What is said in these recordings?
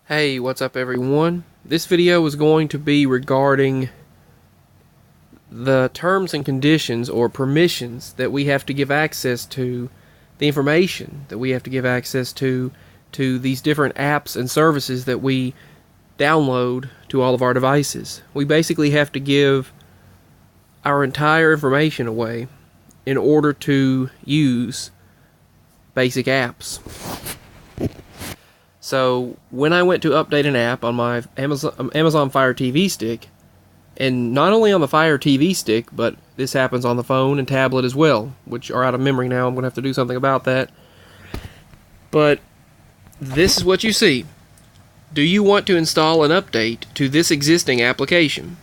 Hey, what's up everyone? This video is going to be regarding the terms and conditions or permissions that we have to give access to, the information that we have to give access to these different apps and services that we download to all of our devices. We basically have to give our entire information away in order to use basic apps. So when I went to update an app on my Amazon Fire TV stick, and not only on the Fire TV stick, but this happens on the phone and tablet as well, which are out of memory now. I'm going to have to do something about that. But this is what you see. Do you want to install an update to this existing application?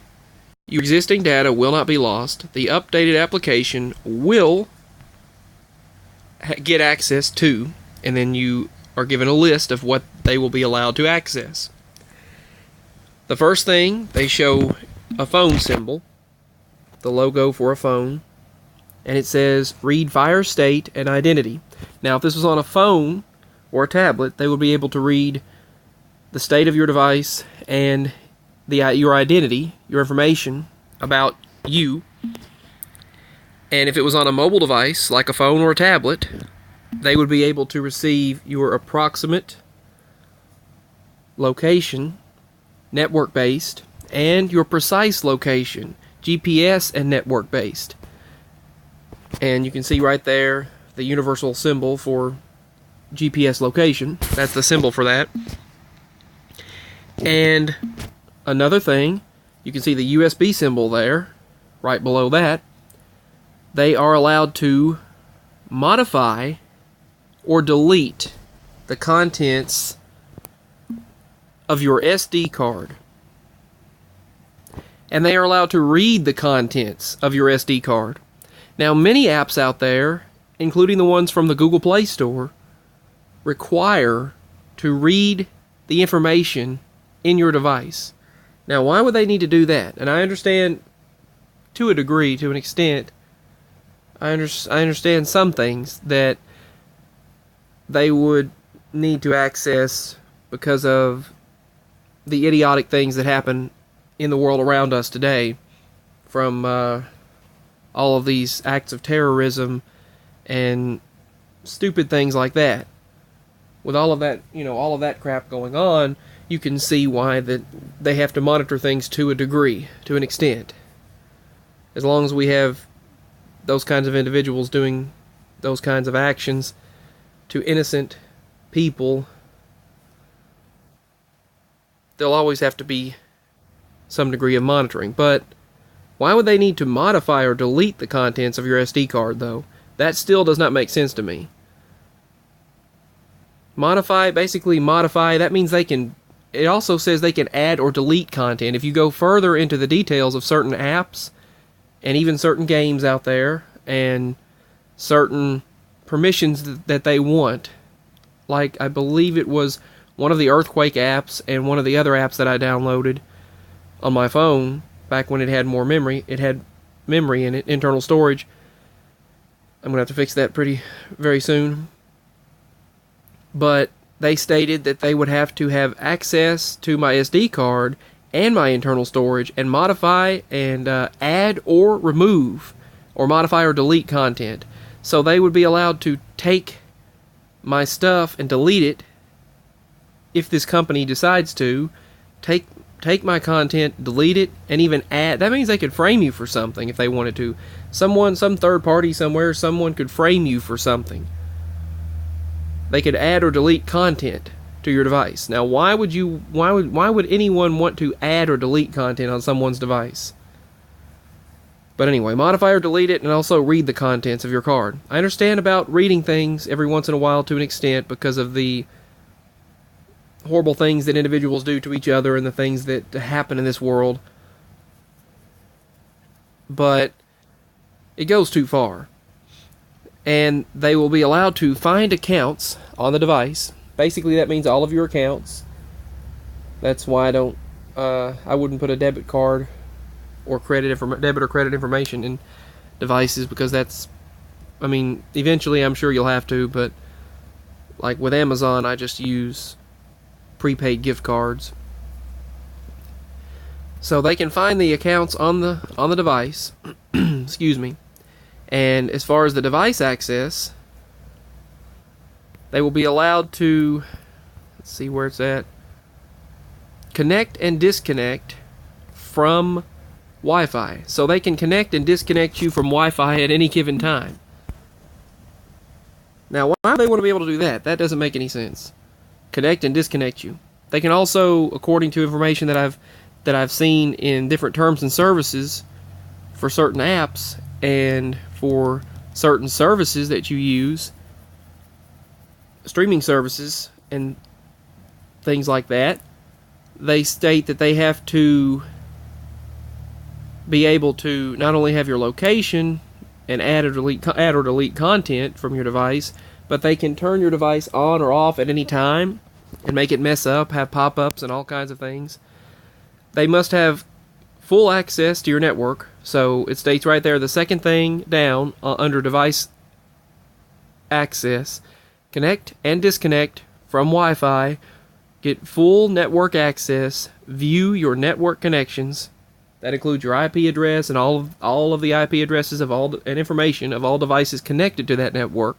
Your existing data will not be lost. The updated application will get access to, and then you are given a list of what they will be allowed to access. The first thing, they show a phone symbol, the logo for a phone, and it says read Fire state and identity. Now if this was on a phone or a tablet, they would be able to read the state of your device and your identity, your information about you. And if it was on a mobile device like a phone or a tablet, they would be able to receive your approximate location, network-based, and your precise location, GPS and network-based. And you can see right there the universal symbol for GPS location. That's the symbol for that. And another thing, you can see the USB symbol there, right below that. They are allowed to modify or delete the contents of your SD card. And they are allowed to read the contents of your SD card. Now, many apps out there, including the ones from the Google Play Store, require to read the information in your device. Now, why would they need to do that? And I understand to a degree, to an extent, I understand some things that they would need to access because of the idiotic things that happen in the world around us today, from all of these acts of terrorism and stupid things like that. With all of that, all of that crap going on, you can see why that they have to monitor things to a degree, to an extent. As long as we have those kinds of individuals doing those kinds of actions to innocent people, there'll always have to be some degree of monitoring. But why would they need to modify or delete the contents of your SD card, though? That still does not make sense to me. Basically modify, that means they can, it also says they can add or delete content. If you go further into the details of certain apps, and even certain games out there, and certain permissions that they want, like I believe it was one of the earthquake apps and one of the other apps that I downloaded on my phone back when it had more memory. It had memory in it, internal storage. I'm going to have to fix that very soon. But they stated that they would have to have access to my SD card and my internal storage and modify and add or remove or modify or delete content. So they would be allowed to take my stuff and delete it if this company decides to. Take my content, delete it, and even add. That means they could frame you for something if they wanted to. Some third party somewhere, someone could frame you for something. They could add or delete content to your device. Now, why would anyone want to add or delete content on someone's device? But anyway, modify or delete it, and also read the contents of your card. I understand about reading things every once in a while to an extent because of the horrible things that individuals do to each other and the things that happen in this world. But it goes too far. And they will be allowed to find accounts on the device. Basically, that means all of your accounts. That's why I wouldn't put a debit card or debit or credit information in devices, because eventually I'm sure you'll have to, but like with Amazon, I just use prepaid gift cards. So they can find the accounts on the device. Excuse me. And as far as the device access, they will be allowed to, let's see where it's at, connect and disconnect from Wi-Fi. So they can connect and disconnect you from Wi-Fi at any given time. Now, why would they want to be able to do that? That doesn't make any sense. Connect and disconnect you. They can also, according to information that I've seen in different terms and services for certain apps and for certain services that you use, streaming services and things like that, they state that they have to be able to not only have your location and add or delete content from your device, but they can turn your device on or off at any time and make it mess up, have pop-ups and all kinds of things. They must have full access to your network. So it states right there, the second thing down under device access, connect and disconnect from Wi-Fi, get full network access, view your network connections. That includes your IP address and all of the IP addresses of and information of all devices connected to that network,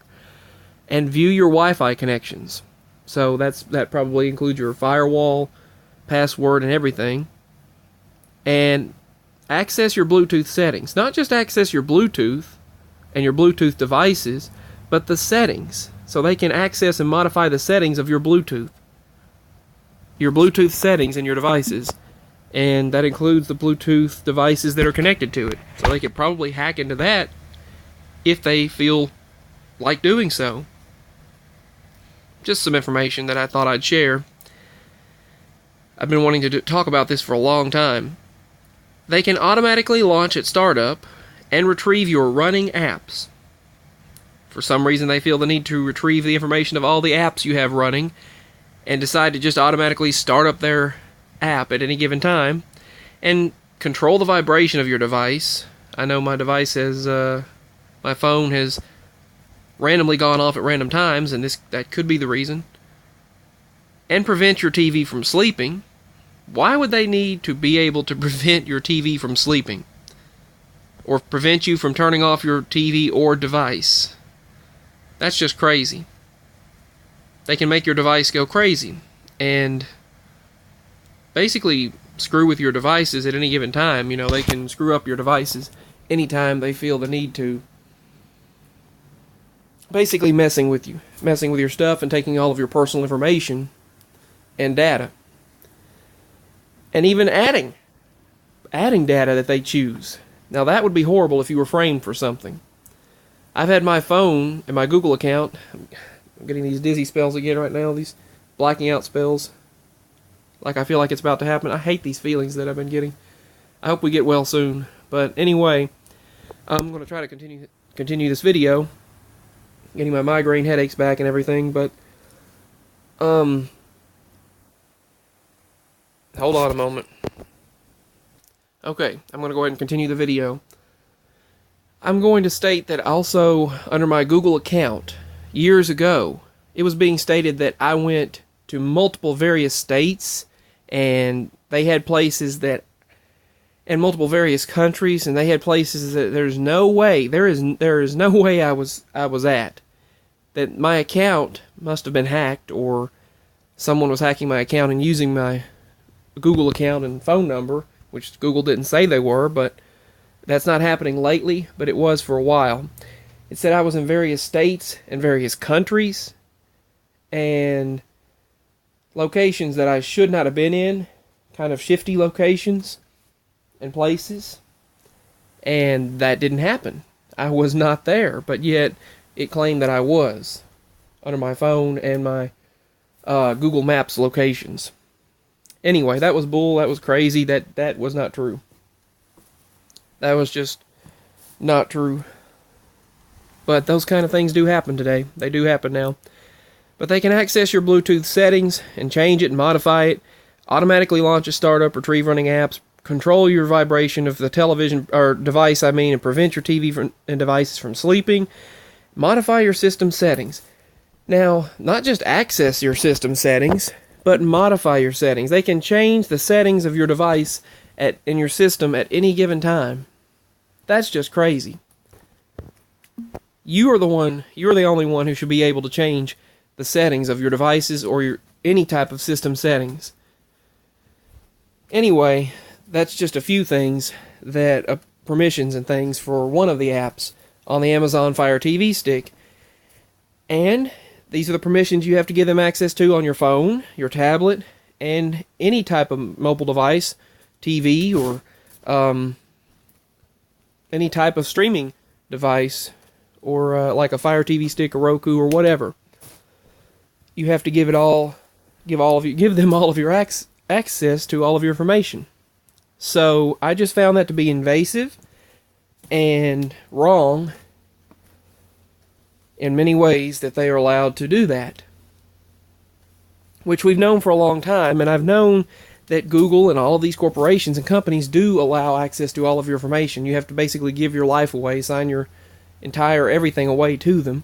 and view your Wi-Fi connections. So that probably includes your firewall, password, and everything. And access your Bluetooth settings. Not just access your Bluetooth and your Bluetooth devices, but the settings. So they can access and modify the settings of your Bluetooth. Your Bluetooth settings in your devices. And that includes the Bluetooth devices that are connected to it. So they could probably hack into that if they feel like doing so. Just some information that I thought I'd share. I've been wanting to talk about this for a long time. They can automatically launch at startup and retrieve your running apps. For some reason they feel the need to retrieve the information of all the apps you have running and decide to just automatically start up their app at any given time and control the vibration of your device. I know my device has, my phone has randomly gone off at random times, and that could be the reason. And prevent your TV from sleeping. Why would they need to be able to prevent your TV from sleeping? Or prevent you from turning off your TV or device? That's just crazy. They can make your device go crazy and basically screw with your devices at any given time. You know, they can screw up your devices anytime they feel the need to. Basically messing with your stuff and taking all of your personal information and data. And even adding data that they choose. Now that would be horrible if you were framed for something. I've had my phone and my Google account, I'm getting these dizzy spells again right now, these blacking out spells. Like I feel like it's about to happen. I hate these feelings that I've been getting. I hope we get well soon. But anyway, I'm going to try to continue this video. Getting my migraine headaches back and everything, but hold on a moment. Okay, I'm going to go ahead and continue the video. I'm going to state that also under my Google account, years ago, it was being stated that I went to multiple various states, and they had places that, and multiple various countries, and they had places that there is no way I was at. That my account must have been hacked, or someone was hacking my account and using my Google account and phone number, which Google didn't say they were, but that's not happening lately, but it was for a while. It said I was in various states and various countries and locations that I should not have been in, kind of shifty locations and places, and that didn't happen. I was not there, but yet it claimed that I was under my phone and my Google Maps locations. Anyway, that was bull. That was crazy. That was not true. That was just not true. But those kind of things do happen today. They do happen now. But they can access your Bluetooth settings and change it and modify it, automatically launch a startup, retrieve running apps, control your vibration of the television or device, and prevent your TV and devices from sleeping. Modify your system settings. Now, not just access your system settings, but modify your settings. They can change the settings of your device in your system at any given time. That's just crazy. You're the only one who should be able to change the settings of your devices or any type of system settings. Anyway, that's just a few things that permissions and things for one of the apps on the Amazon Fire TV stick. And these are the permissions you have to give them access to on your phone, your tablet, and any type of mobile device, TV, or any type of streaming device, or like a Fire TV stick, a Roku, or whatever. You have to give them all of your access to all of your information. So I just found that to be invasive and wrong in many ways that they are allowed to do that, which we've known for a long time. And I've known that Google and all of these corporations and companies do allow access to all of your information. You have to basically give your life away, sign your entire everything away to them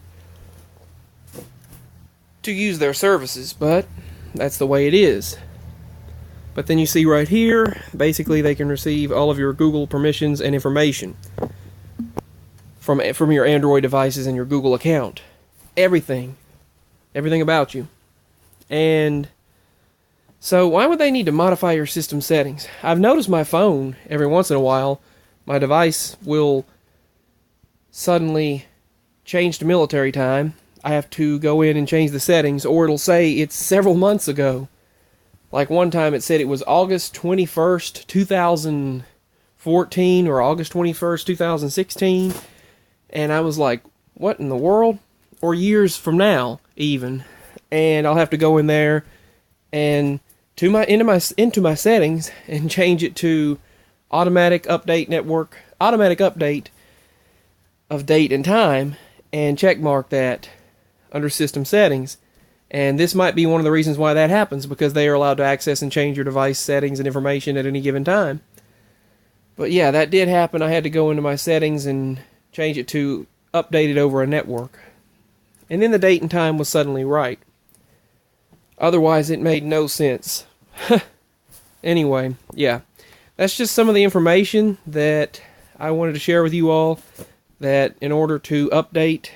to use their services, but that's the way it is. But then you see right here, basically they can receive all of your Google permissions and information from your Android devices and your Google account. Everything about you. And so why would they need to modify your system settings? I've noticed my phone, every once in a while, my device will suddenly change to military time. I have to go in and change the settings, or it'll say it's several months ago. Like one time it said it was August 21st, 2014, or August 21st, 2016. And I was like, what in the world? Or years from now, even. And I'll have to go in there and into my settings and change it to automatic update of date and time, and check mark that under system settings. And this might be one of the reasons why that happens, because they are allowed to access and change your device settings and information at any given time. But yeah, that did happen. I had to go into my settings and change it to updated over a network. And then the date and time was suddenly right. Otherwise, it made no sense. Anyway, yeah. That's just some of the information that I wanted to share with you all, that in order to update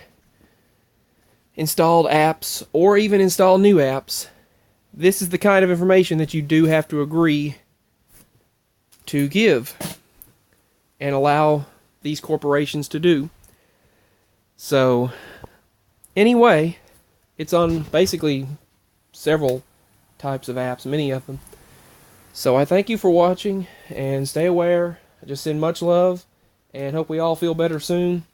installed apps, or even install new apps, this is the kind of information that you do have to agree to give and allow these corporations to do. So, anyway, it's on basically several types of apps, many of them. So I thank you for watching, and stay aware. I just send much love, and hope we all feel better soon.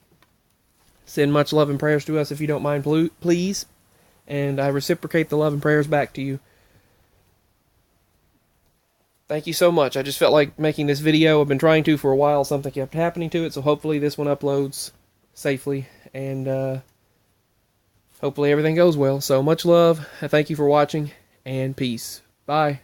Send much love and prayers to us if you don't mind, please. And I reciprocate the love and prayers back to you. Thank you so much. I just felt like making this video. I've been trying to for a while. Something kept happening to it, so hopefully this one uploads safely. And hopefully everything goes well. So much love. I thank you for watching, and peace. Bye.